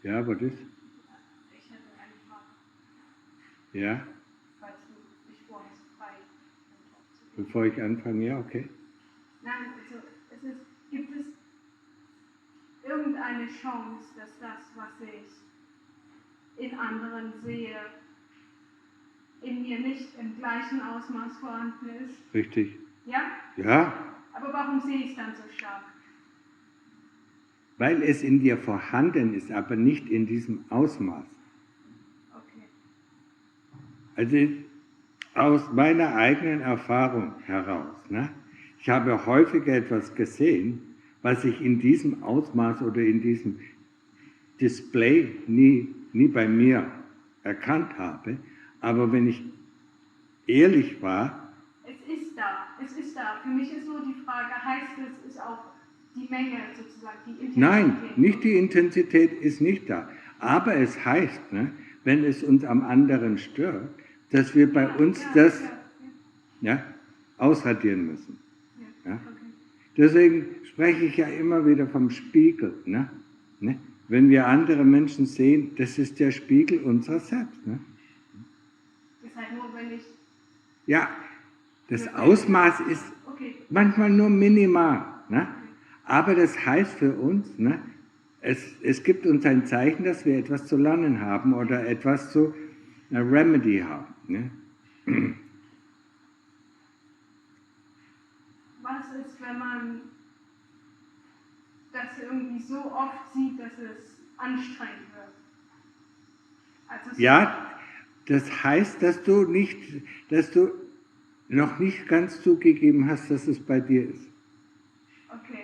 Ja, was ist? Ich hätte eine Frage. Ja? Falls du dich vorher frei Bevor ich anfange, ja, okay. Nein, also gibt es irgendeine Chance, dass das, was ich in anderen sehe, in mir nicht im gleichen Ausmaß vorhanden ist? Richtig. Ja? Ja. Aber warum sehe ich es dann so stark? Weil es in dir vorhanden ist, aber nicht in diesem Ausmaß. Okay. Also aus meiner eigenen Erfahrung heraus, ne? Ich habe häufiger etwas gesehen, was ich in diesem Ausmaß oder in diesem Display nie bei mir erkannt habe, aber wenn ich ehrlich war... Es ist da. Für mich ist nur die Frage, heißt es, ist auch die Menge sozusagen, die Intensität? Nein, nicht die Intensität ist nicht da, aber es heißt, ne, wenn es uns am anderen stört, dass wir bei uns das ausradieren müssen. Ja? Okay. Deswegen spreche ich ja immer wieder vom Spiegel. Ne? Wenn wir andere Menschen sehen, das ist der Spiegel unserer selbst. Ne? Ist halt nur, wenn ich... Ja, das Ausmaß ist manchmal nur minimal. Ne? Aber das heißt für uns, ne, es gibt uns ein Zeichen, dass wir etwas zu lernen haben oder etwas zu Remedy haben. Ne? Was ist, wenn man das irgendwie so oft sieht, dass es anstrengend wird? Also ja, das heißt, dass du noch nicht ganz zugegeben hast, dass es bei dir ist. Okay.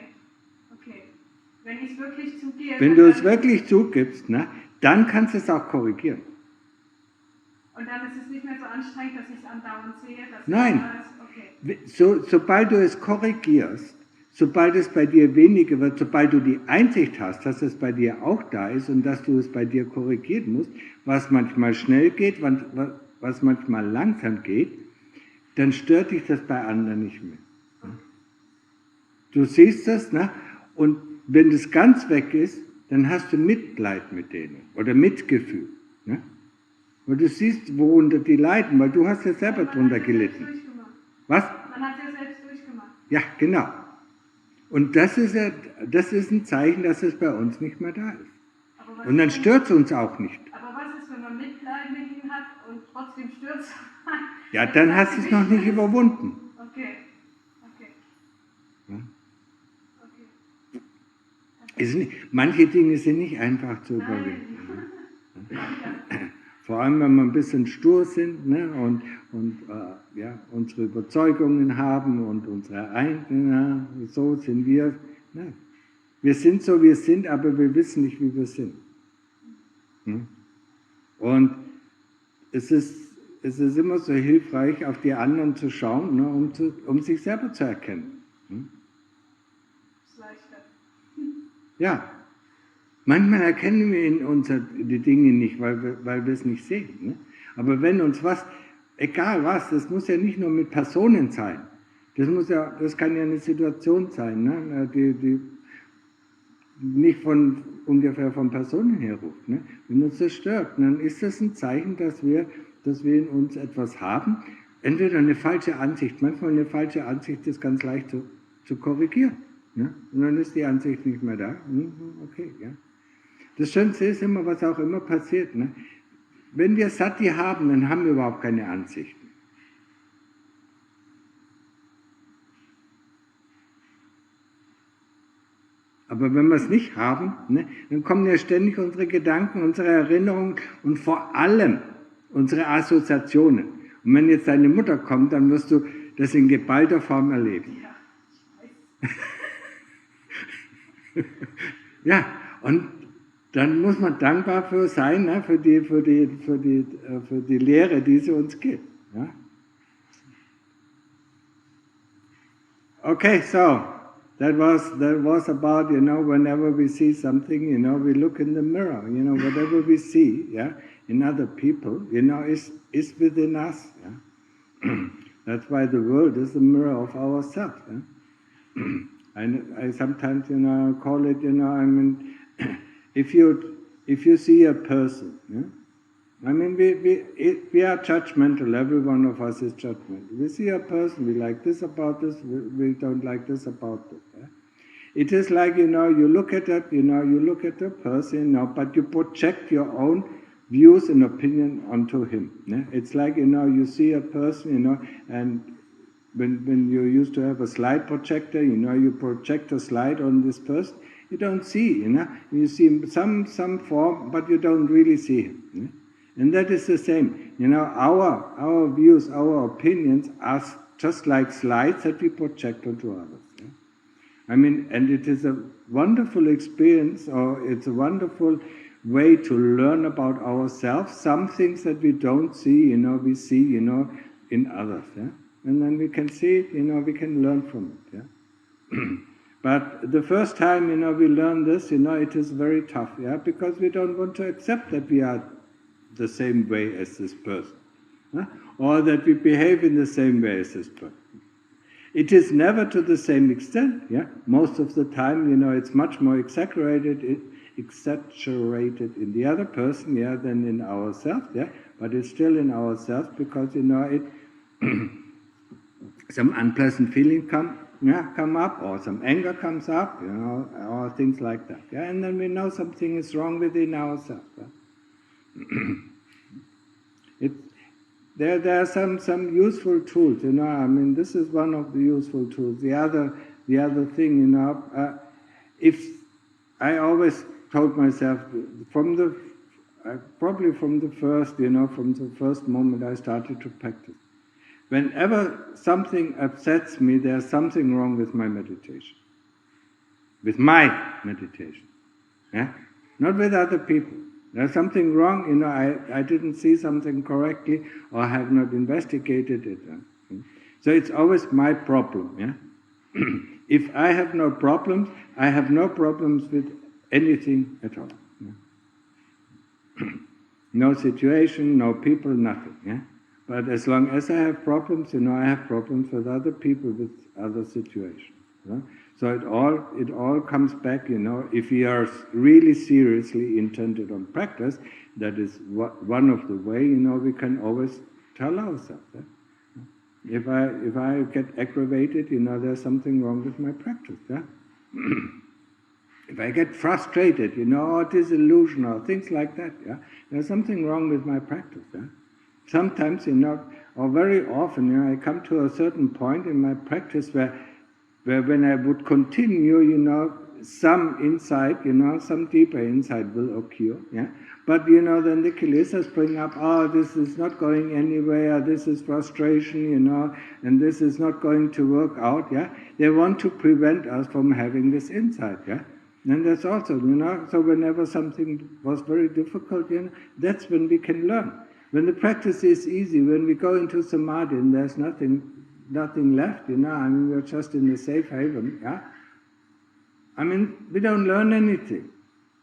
Wenn ich es wirklich zugebe... Wenn du es wirklich zugibst, ne, dann kannst du es auch korrigieren. Und dann ist es nicht mehr so anstrengend, dass ich es andauernd sehe? Nein. Okay. Sobald du es korrigierst, sobald es bei dir weniger wird, sobald du die Einsicht hast, dass es bei dir auch da ist und dass du es bei dir korrigieren musst, was manchmal schnell geht, was manchmal langsam geht, dann stört dich das bei anderen nicht mehr. Du siehst das, ne? Und wenn das ganz weg ist, dann hast du Mitleid mit denen oder Mitgefühl. Ne? Weil du siehst, worunter die leiden, weil du hast ja selber drunter gelitten. Was? Man hat ja selbst durchgemacht. Ja, genau. Und das ist ein Zeichen, dass es bei uns nicht mehr da ist. Und dann stört es uns auch nicht. Aber was ist, wenn man Mitleid mit ihm hat und trotzdem stört es? Ja, dann hast du es noch nicht überwunden. Okay. Ja? Manche Dinge sind nicht einfach zu überwinden. Vor allem, wenn wir ein bisschen stur sind, ne, und unsere Überzeugungen haben und unsere eigenen, so sind wir. Ne. Wir sind so, wie wir sind, aber wir wissen nicht, wie wir sind. Und es ist immer so hilfreich, auf die anderen zu schauen, ne, um sich selber zu erkennen. Ja, manchmal erkennen wir in uns die Dinge nicht, weil wir es nicht sehen. Ne? Aber wenn uns was, egal was, das muss ja nicht nur mit Personen sein, das kann ja eine Situation sein, ne? die nicht ungefähr von Personen her ruft. Ne? Wenn uns das stört, dann ist das ein Zeichen, dass wir in uns etwas haben, entweder eine falsche Ansicht, manchmal eine falsche Ansicht ist ganz leicht zu korrigieren. Ne? Und dann ist die Ansicht nicht mehr da. Okay, ja. Das Schönste ist immer, was auch immer passiert. Ne? Wenn wir Sati haben, dann haben wir überhaupt keine Ansichten. Aber wenn wir es nicht haben, ne, dann kommen ja ständig unsere Gedanken, unsere Erinnerungen und vor allem unsere Assoziationen. Und wenn jetzt deine Mutter kommt, dann wirst du das in geballter Form erleben. Ja, ich weiß. Ja, und dann muss man dankbar für sein, ne, für die Lehre, die sie uns gibt. Ja? Okay, so that was about, whenever we see something, we look in the mirror, whatever we see, yeah, in other people, is within us. Yeah? That's why the world is the mirror of ourselves. Yeah? I sometimes, call it, if you if you see a person, I mean, we are judgmental. Every one of us is judgmental. We see a person, we like this about this, we don't like this about this. It is like, you look at that, you look at the person, but you project your own views and opinion onto him. It's like, you see a person, and when you used to have a slide projector, you project a slide on this person, you don't see, you see some form, but you don't really see him. And that is the same. Our views, our opinions are just like slides that we project onto others. I mean, and it is a wonderful experience, or it's a wonderful way to learn about ourselves. Some things that we don't see, we see, in others. And then we can see it, we can learn from it. But the first time, we learn this, it is very tough, because we don't want to accept that we are the same way as this person, or that we behave in the same way as this person. It is never to the same extent. Most of the time, it's much more exaggerated in the other person, than in ourselves. But it's still in ourselves because it some unpleasant feeling come up, or some anger comes up, or things like that. And then we know something is wrong within ourselves. There are some useful tools, I mean, this is one of the useful tools. The other thing, if I always told myself probably from the first moment I started to practice, whenever something upsets me, there's something wrong with my meditation. With my meditation. Not with other people. There's something wrong, I didn't see something correctly, or have not investigated it. So it's always my problem. If I have no problems, I have no problems with anything at all. No situation, no people, nothing. But as long as I have problems, I have problems with other people, with other situations. So it all comes back, if we are really seriously intended on practice, that is one of the way, we can always tell ourselves. If I get aggravated, there's something wrong with my practice. If I get frustrated, or disillusioned, or things like that, there's something wrong with my practice. Sometimes, or very often, I come to a certain point in my practice where when I would continue, some insight, some deeper insight will occur. But, then the kilesas bring up, this is not going anywhere, this is frustration, and this is not going to work out. They want to prevent us from having this insight. And that's also, so whenever something was very difficult, that's when we can learn. When the practice is easy, when we go into samadhi and there's nothing left, I mean, we're just in the safe haven, I mean, we don't learn anything.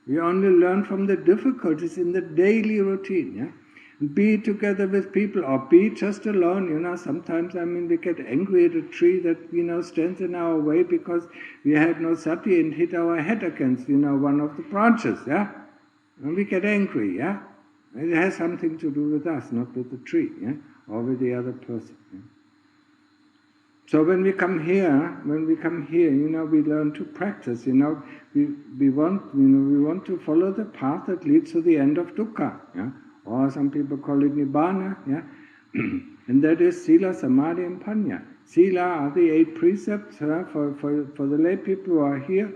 We only learn from the difficulties in the daily routine, Be together with people, or be just alone, sometimes, I mean, we get angry at a tree that, stands in our way because we had no sati and hit our head against, one of the branches, And we get angry, It has something to do with us, not with the tree, or with the other person. So when we come here, we learn to practice. We want to follow the path that leads to the end of dukkha, or some people call it nibbana, and that is sila, samadhi, and panya. Sila are the 8 precepts for the lay people who are here,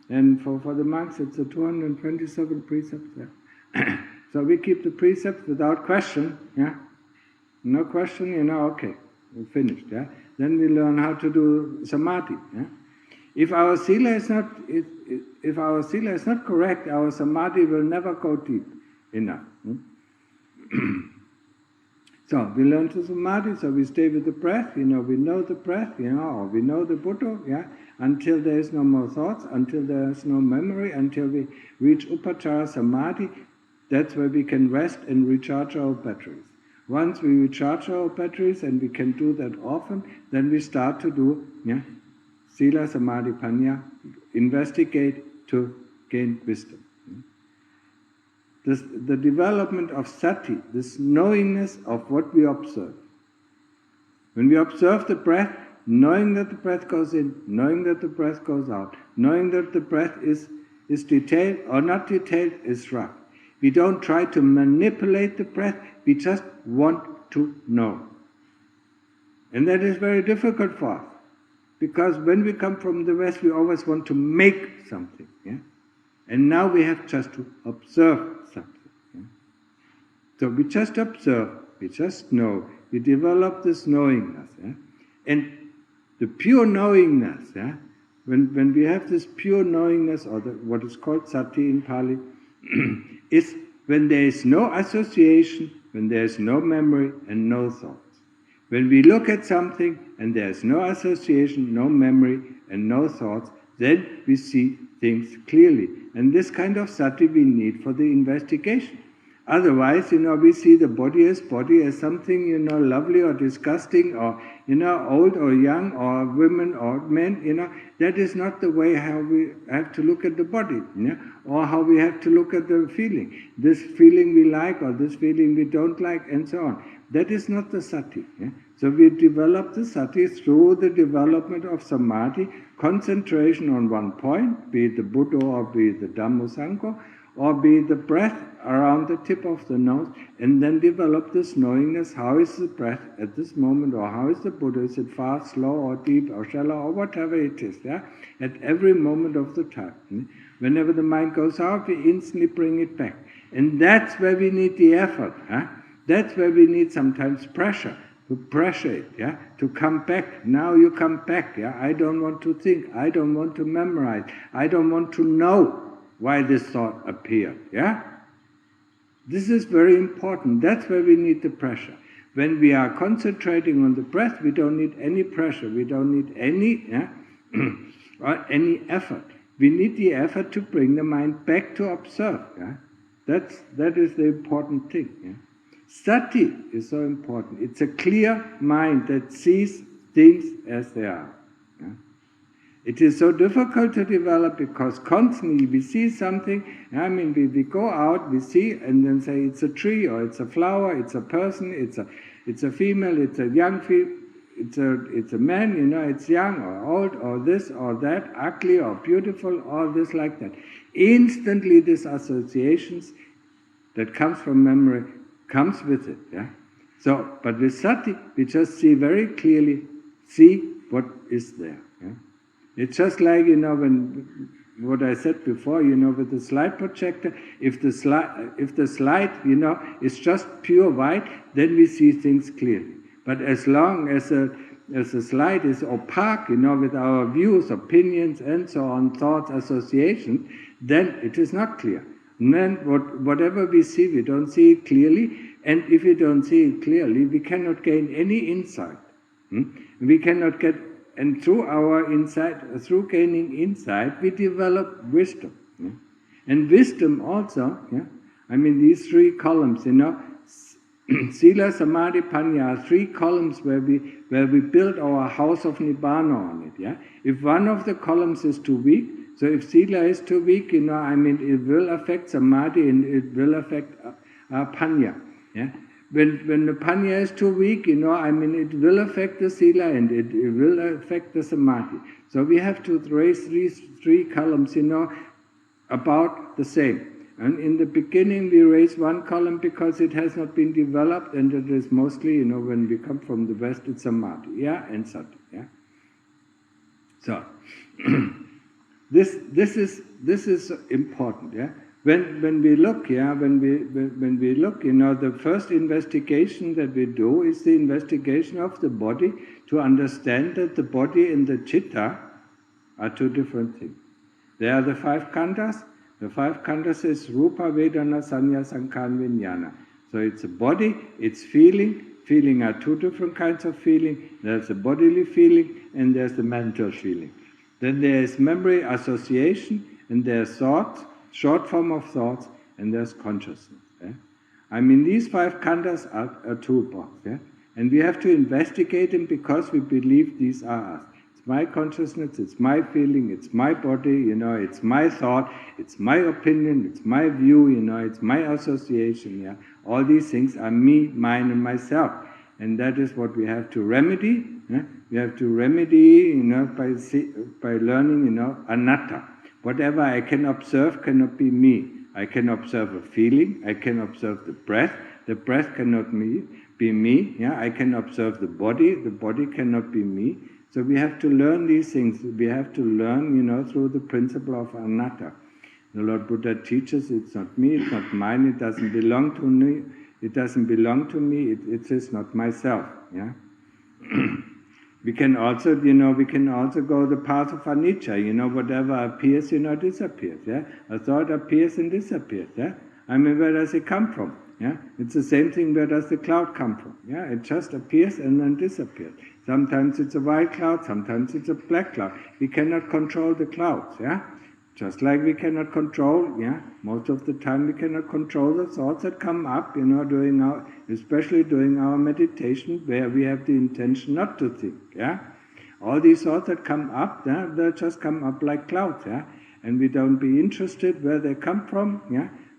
and for the monks it's the 227 precepts. So we keep the precepts without question, No question, okay, we're finished, Then we learn how to do samadhi. If our sila is not correct, our samadhi will never go deep enough. So we learn to samadhi, so we stay with the breath, we know the breath, or we know the Buddha, until there is no more thoughts, until there is no memory, until we reach upachara samadhi. That's where we can rest and recharge our batteries. Once we recharge our batteries, and we can do that often, then we start to do sila, samadhi, panya, investigate to gain wisdom. the development of sati, this knowingness of what we observe. When we observe the breath, knowing that the breath goes in, knowing that the breath goes out, knowing that the breath is detailed or not detailed is rough. We don't try to manipulate the breath, we just want to know. And that is very difficult for us, because when we come from the West, we always want to make something. Yeah? And now we have just to observe something. Yeah? So we just observe, we just know, we develop this knowingness. Yeah? And the pure knowingness, yeah? when we have this pure knowingness, or what is called sati in Pali, is when there is no association, when there is no memory and no thoughts. When we look at something and there is no association, no memory and no thoughts, then we see things clearly. And this kind of sati we need for the investigation. Otherwise, we see the body as something, lovely or disgusting, or, old or young, or women or men, that is not the way how we have to look at the body, or how we have to look at the feeling. This feeling we like, or this feeling we don't like, and so on. That is not the sati. So we develop the sati through the development of samadhi, concentration on one point, be it the Buddha or be it the Dhamma Sangha, or be it the breath around the tip of the nose, and then develop this knowingness, how is the breath at this moment, or how is the Buddha, is it fast, slow, or deep, or shallow, or whatever it is, at every moment of the time. Whenever the mind goes out, we instantly bring it back. And that's where we need the effort. That's where we need sometimes pressure, to pressure it, to come back. Now you come back, I don't want to think, I don't want to memorize, I don't want to know why this thought appeared, This is very important. That's where we need the pressure. When we are concentrating on the breath, we don't need any pressure, we don't need any, or any effort. We need the effort to bring the mind back to observe, That is the important thing, Sati is so important. It's a clear mind that sees things as they are. It is so difficult to develop because constantly we see something, we go out, we see, and then say it's a tree, or it's a flower, it's a person, it's a female, it's a young female, it's a man, it's young or old, or this or that, ugly or beautiful, all this like that. Instantly these associations that comes from memory comes with it, So, but with sati, we just see very clearly, see what is there, It's just like, when what I said before, with the slide projector, if the slide, is just pure white, then we see things clearly. But as long as the slide is opaque, with our views, opinions, and so on, thoughts, associations, then it is not clear. And then whatever we see, we don't see it clearly, and if we don't see it clearly, we cannot gain any insight. We cannot get. And through our insight, through gaining insight, we develop wisdom. And wisdom also, these three columns, Sila, Samadhi, Panya, three columns where we build our house of Nibbana on it. If one of the columns is too weak, so if Sila is too weak, it will affect Samadhi and it will affect Panya. When the panya is too weak, it will affect the sila and it will affect the samadhi. So we have to raise these three columns, about the same. And in the beginning we raise one column because it has not been developed, and it is mostly, when we come from the West, it's samadhi, and sati, So, this is important, When we look, when we look, the first investigation that we do is the investigation of the body, to understand that the body and the citta are two different things. They are the five khandhas. The five khandhas is rupa, vedana, sanya, sankhara, vijnana. So it's a body, it's feeling. Feeling are two different kinds of feeling. There's a bodily feeling and there's the mental feeling. Then there is memory, association, and there's thoughts, short form of thoughts, and there's consciousness. These five khandhas are a toolbox, and we have to investigate them because we believe these are us. It's it's my consciousness, it's my feeling, it's my body, it's my thought, it's my opinion, it's my view, it's my association, yeah. All these things are me, mine, and myself. And that is what we have to remedy. We have to remedy, by learning, anatta. Whatever I can observe cannot be me. I can observe a feeling, I can observe the breath cannot be me. Yeah? I can observe the body cannot be me. So we have to learn these things. We have to learn, through the principle of anatta. The Lord Buddha teaches it's not me, it's not mine, it doesn't belong to me. It doesn't belong to me. It is not myself. Yeah. We can also, go the path of anicca. Whatever appears, disappears. Yeah. A thought appears and disappears. Yeah. Where does it come from? Yeah. It's the same thing. Where does the cloud come from? Yeah. It just appears and then disappears. Sometimes it's a white cloud. Sometimes it's a black cloud. We cannot control the clouds. Yeah. Just like we cannot control, most of the time we cannot control the thoughts that come up, especially during our meditation, where we have the intention not to think, All these thoughts that come up, they just come up like clouds, And we don't be interested where they come from,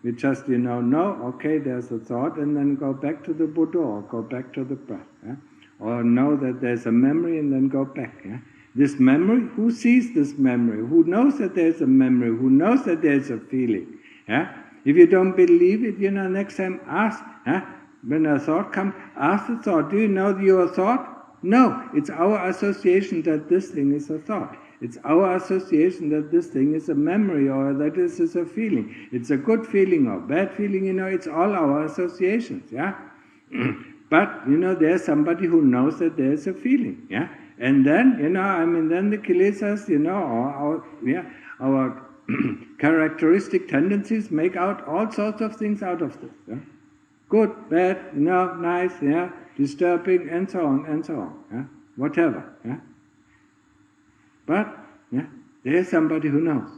We just, know, okay, there's a thought, and then go back to the Buddha, or go back to the breath, Or know that there's a memory, and then go back, This memory, who sees this memory? Who knows that there's a memory? Who knows that there's a feeling? If you don't believe it, next time ask. When a thought comes, ask the thought, do you know your thought? No, it's our association that this thing is a thought. It's our association that this thing is a memory or that this is a feeling. It's a good feeling or bad feeling, it's all our associations, But, there's somebody who knows that there's a feeling, And then, then the kilesas, our characteristic tendencies make out all sorts of things out of this. Good, bad, nice, disturbing, and so on, Whatever, But, there's somebody who knows.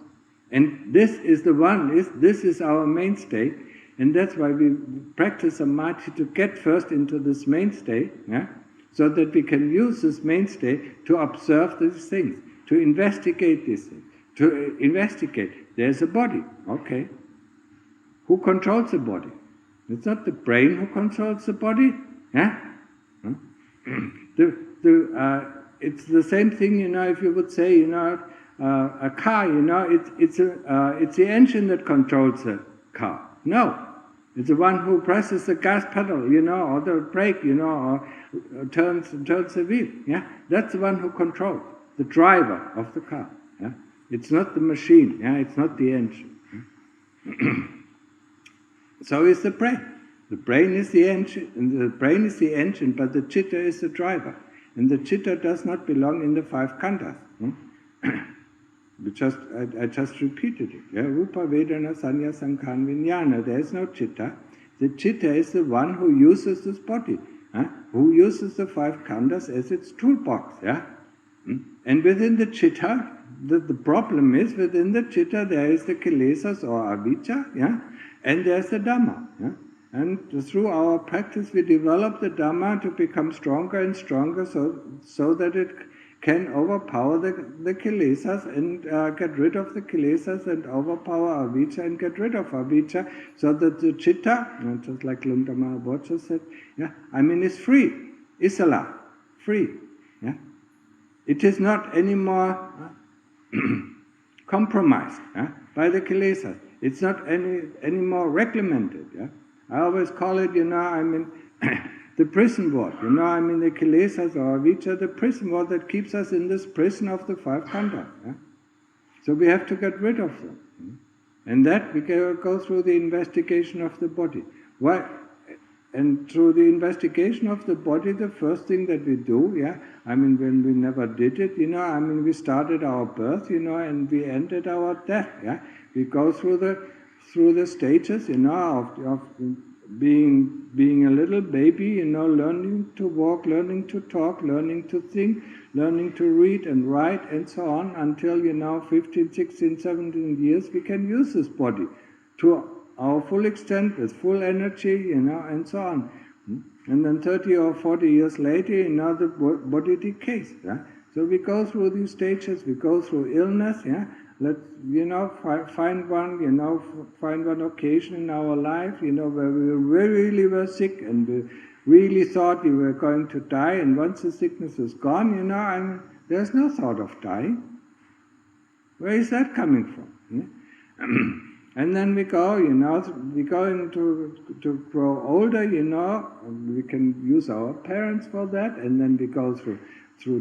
And this is the one, this is our mainstay, and that's why we practice samadhi to get first into this mainstay, so that we can use this mainstay to observe these things, to investigate these things, to investigate. There's a body, okay. Who controls the body? It's not the brain who controls the body, It's the same thing, if you would say, a car, it's the engine that controls the car. No. It's the one who presses the gas pedal, or the brake, or turns the wheel. That's the one who controls, the driver of the car. It's not the machine. It's not the engine. So is the brain. The brain is the engine, but the chitta is the driver, and the chitta does not belong in the 5 khandhas. I just repeated it. Rupa, Vedana, Sanya, Sankhara, Vijnana. There is no chitta. The chitta is the one who uses this body, who uses the 5 khandhas as its toolbox. And within the chitta, the problem is within the chitta there is the kilesas or avijja, and there's the Dhamma. And through our practice we develop the Dhamma to become stronger and stronger, so that it can overpower the kilesas and get rid of the kilesas, and overpower avijja and get rid of avijja, so that the chitta, just like Lunta Mahabhoja said, is free, isala, free. It is not anymore compromised by the kilesas. It's not anymore regulated. I always call it, the prison ward, the kilesas or avijja, the prison ward that keeps us in this prison of the 5 khandhas. So we have to get rid of them. And that we go through the investigation of the body. Why? And through the investigation of the body, the first thing that we do, when we never did it, we started our birth, and we ended our death. We go through the stages, of being a little baby, learning to walk, learning to talk, learning to think, learning to read and write and so on, until 15, 16, 17 years we can use this body to our full extent, with full energy, and so on. And then 30 or 40 years later, the body decays. So we go through these stages, we go through illness, yeah. Let's, find one occasion in our life, where we really were sick and we really thought we were going to die, and once the sickness is gone, and there's no thought of dying. Where is that coming from? Yeah? And then we go, we're going to grow older, we can use our parents for that, and then we go through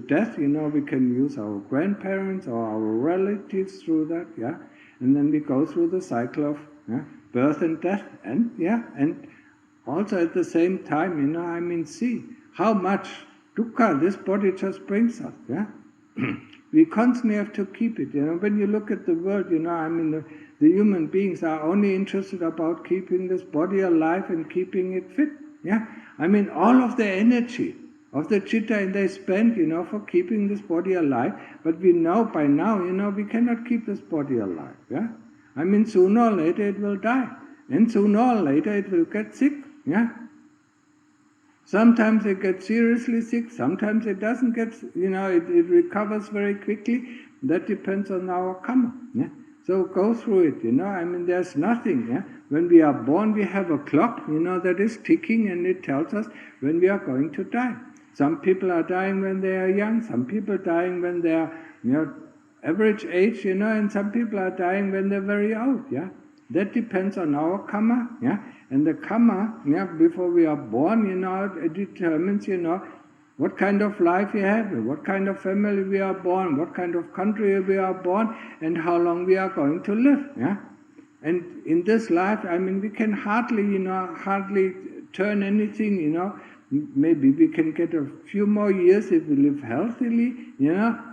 death, we can use our grandparents or our relatives through that, yeah, and then we go through the cycle of birth and death, and also at the same time, see how much dukkha this body just brings us, yeah. We constantly have to keep it, when you look at the world, the human beings are only interested about keeping this body alive and keeping it fit, yeah. All of the energy of the chitta and they spend, for keeping this body alive, but we know by now, we cannot keep this body alive, yeah. Sooner or later it will die, and sooner or later it will get sick, yeah. Sometimes it gets seriously sick, sometimes it doesn't get, it recovers very quickly. That depends on our karma, yeah. So go through it, there's nothing, yeah. When we are born, we have a clock, that is ticking, and it tells us when we are going to die. Some people are dying when they are young, some people dying when they are, average age, and some people are dying when they're very old, yeah. That depends on our karma, yeah. And the karma, before we are born, it determines, what kind of life we have, what kind of family we are born, what kind of country we are born, and how long we are going to live, yeah. And in this life, we can hardly turn anything, Maybe we can get a few more years if we live healthily,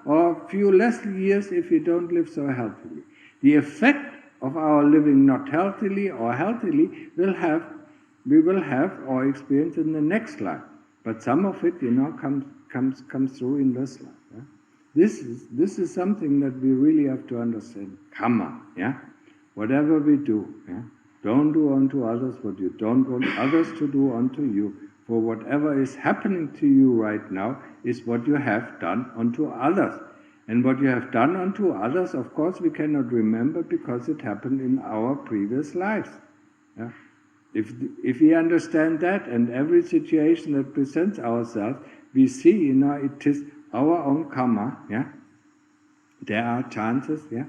or a few less years if we don't live so healthily. The effect of our living not healthily or healthily we will have or experience in the next life. But some of it, comes through in this life. Yeah? This is something that we really have to understand. Karma, yeah. Whatever we do, yeah, don't do unto others what you don't want others to do unto you. For whatever is happening to you right now is what you have done unto others. And what you have done unto others, of course, we cannot remember because it happened in our previous lives. Yeah? If we understand that, and every situation that presents ourselves, we see, it is our own karma. Yeah? There are chances. Yeah?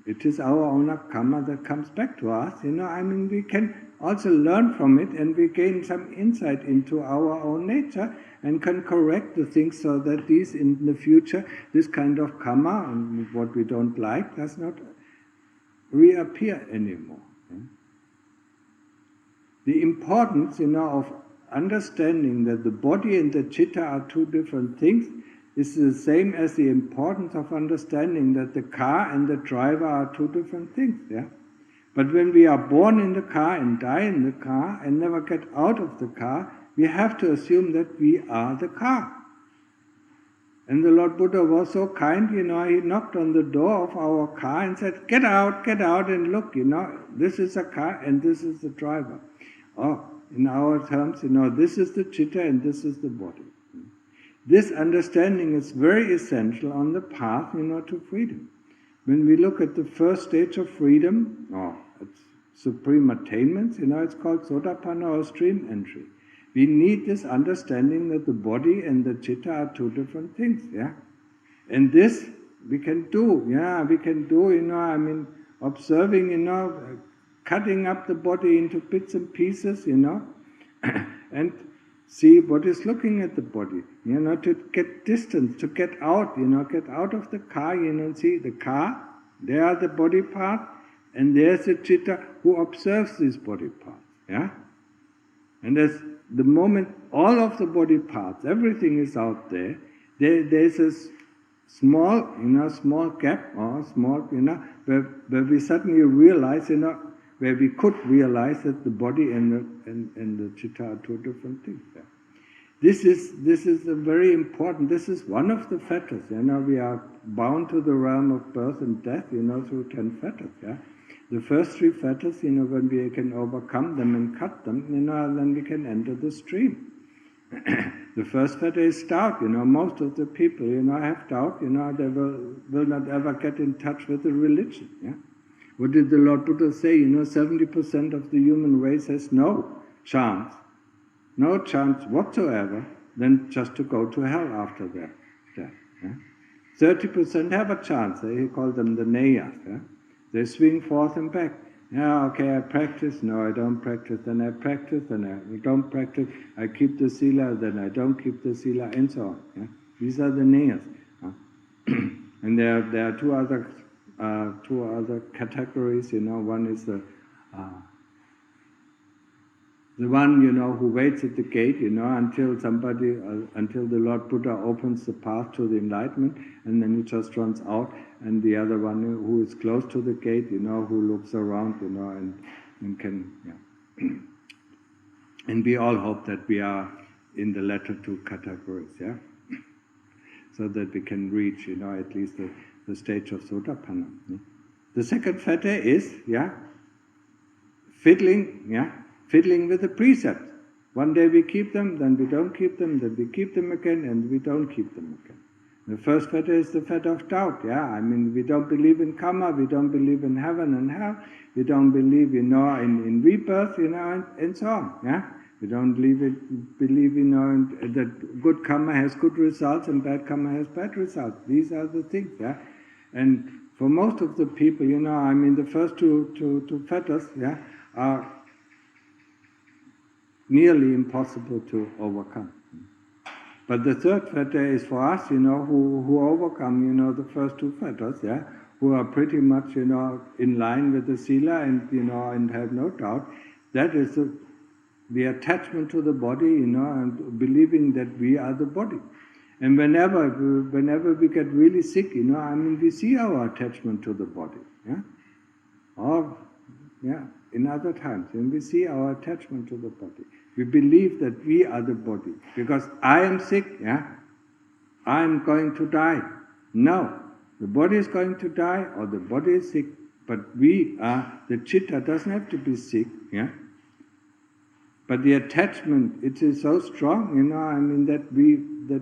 It is our own karma that comes back to us. We can also learn from it, and we gain some insight into our own nature and can correct the things so that these in the future, this kind of karma and what we don't like does not reappear anymore. Yeah? The importance, of understanding that the body and the chitta are two different things is the same as the importance of understanding that the car and the driver are two different things. Yeah? But when we are born in the car and die in the car and never get out of the car, we have to assume that we are the car. And the Lord Buddha was so kind, he knocked on the door of our car and said, get out, and look, this is a car and this is the driver. Oh, in our terms, this is the chitta and this is the body. This understanding is very essential on the path, to freedom. When we look at the first stage of freedom, it's supreme attainments, it's called Sotapanna or stream entry. We need this understanding that the body and the chitta are two different things, yeah? And this we can do, observing, cutting up the body into bits and pieces, and see what is looking at the body, to get distance, to get out, get out of the car, see the car, there are the body part, and there's the chitta who observes these body parts, yeah? And as the moment all of the body parts, everything is out there, there's a small gap, or small, where we suddenly realize, where we could realize that the body and the chitta are two different things. Yeah. This is a very important. This is one of the fetters. We are bound to the realm of birth and death. Through 10 fetters. Yeah. The first 3 fetters. When we can overcome them and cut them, then we can enter the stream. The first fetter is doubt. Most of the people, have doubt. They will not ever get in touch with the religion. Yeah? What did the Lord Buddha say? 70% of the human race has no chance whatsoever than just to go to hell after their death. Yeah? 30% have a chance. He called them the nayas. Yeah? They swing forth and back. Yeah, okay, I practice. No, I don't practice. Then I practice. Then I don't practice. I keep the sila. Then I don't keep the sila, and so on. Yeah? These are the nayas. And there are two other categories. One is the one who waits at the gate. Until the Lord Buddha opens the path to the enlightenment, and then he just runs out. And the other one who is close to the gate, who looks around, and can. Yeah. And we all hope that we are in the latter two categories. Yeah. So that we can reach, at least the stage of Sotapanna. Yeah? The second fetter is, fiddling with the precepts. One day we keep them, then we don't keep them, then we keep them again, and we don't keep them again. The first fetter is the fetter of doubt. Yeah, we don't believe in karma, we don't believe in heaven and hell, we don't believe, in rebirth, and so on. Yeah. We don't believe, that good karma has good results and bad karma has bad results. These are the things, yeah. And for most of the people, the first two fetters, are nearly impossible to overcome. But the third fetter is for us, who overcome, the first two fetters, who are pretty much, in line with the sila and have no doubt. That is the attachment to the body, and believing that we are the body. And whenever we get really sick, we see our attachment to the body. Yeah? Or, in other times, when we see our attachment to the body, we believe that we are the body. Because I am sick, I am going to die. No, the body is going to die, or the body is sick, but we are, the chitta doesn't have to be sick, But the attachment, it is so strong, that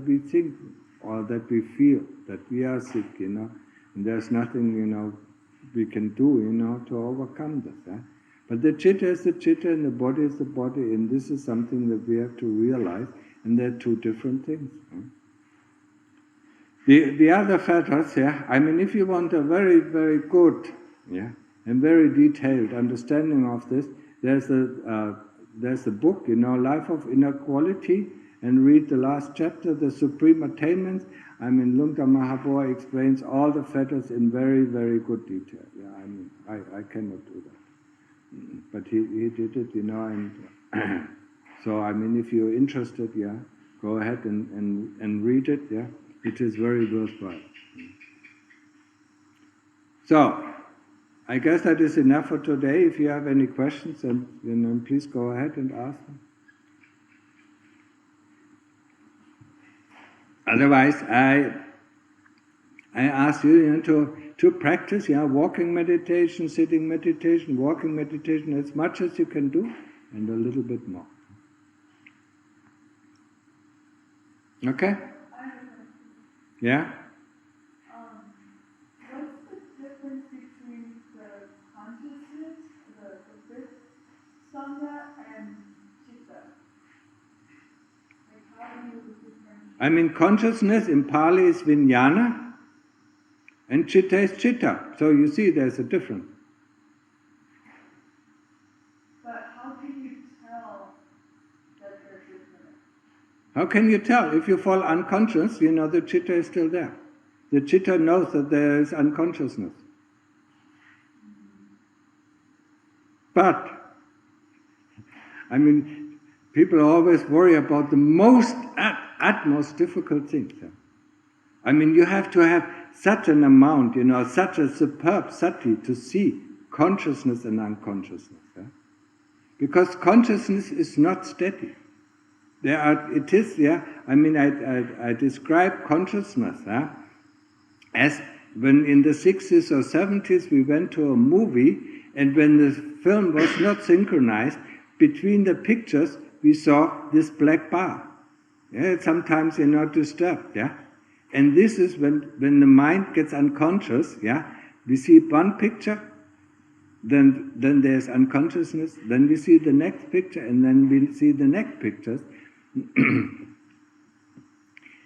we think, or that we feel that we are sick, and there's nothing, we can do, to overcome this. But the chitta is the chitta, and the body is the body, and this is something that we have to realize, and they're two different things. The other fetters, if you want a very, very good, and very detailed understanding of this, there's a book, Life of Inequality, and read the last chapter, The Supreme Attainments. Lungta Mahabua explains all the fetters in very, very good detail. I cannot do that. But he did it, and so, if you're interested, go ahead and read it, It is very worthwhile. So, I guess that is enough for today. If you have any questions, then please go ahead and ask them. Otherwise, I ask you, to practice, walking meditation, sitting meditation, walking meditation, as much as you can do, and a little bit more. Okay? Yeah? What's the difference between the consciousness, the fifth sangha, and chitta? How do you differentiate? Consciousness in Pali is vijnana, and chitta is chitta. So you see there's a difference. But how can you tell that they're different? How can you tell? If you fall unconscious, the chitta is still there. The chitta knows that there is unconsciousness. But, people always worry about the utmost difficult things. You have to have such an amount, such a superb sati to see consciousness and unconsciousness. Because consciousness is not steady. I describe consciousness as when in the 60s or 70s we went to a movie, and when the film was not synchronized, between the pictures we saw this black bar. Yeah, sometimes you're not disturbed, yeah? And this is when the mind gets unconscious, yeah? We see one picture, then there's unconsciousness, then we see the next picture, and then we see the next pictures.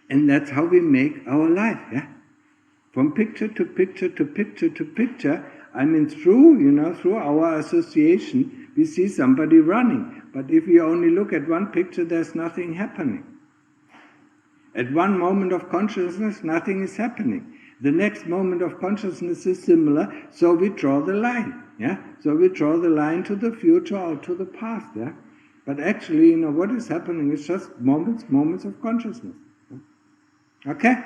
And that's how we make our life, yeah? From picture to picture to picture to picture, I mean through our association, we see somebody running. But if we only look at one picture, there's nothing happening. At one moment of consciousness, nothing is happening. The next moment of consciousness is similar, so we draw the line, yeah? So we draw the line to the future or to the past, yeah? But actually, what is happening is just moments of consciousness. Okay?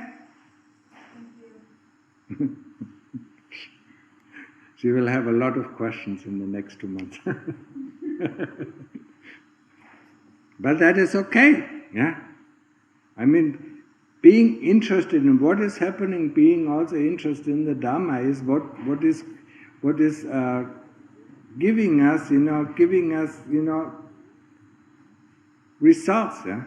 She will have a lot of questions in the next 2 months. But that is okay, yeah? I mean, being interested in what is happening, being also interested in the Dhamma is what is giving us results, yeah?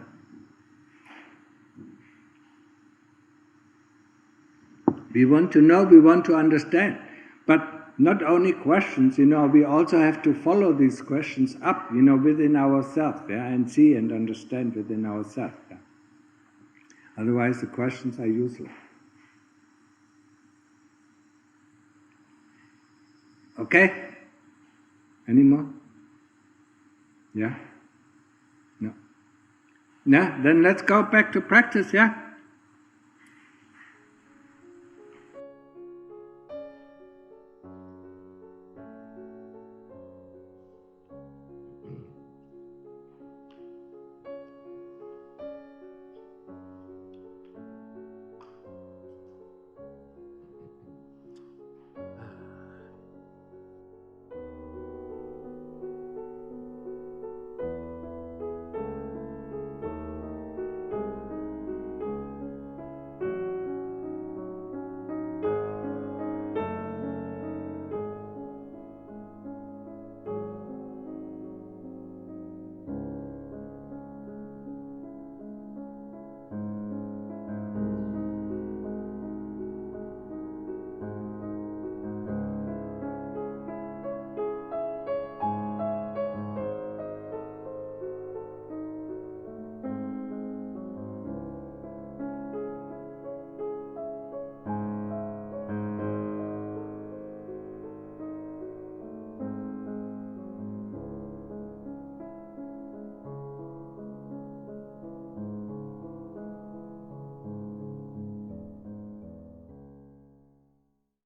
We want to know, we want to understand. But not only questions, we also have to follow these questions up, within ourselves, yeah, and see and understand within ourselves. Yeah? Otherwise, the questions are useless. Okay? Any more? Yeah? No? Yeah? Then let's go back to practice, yeah?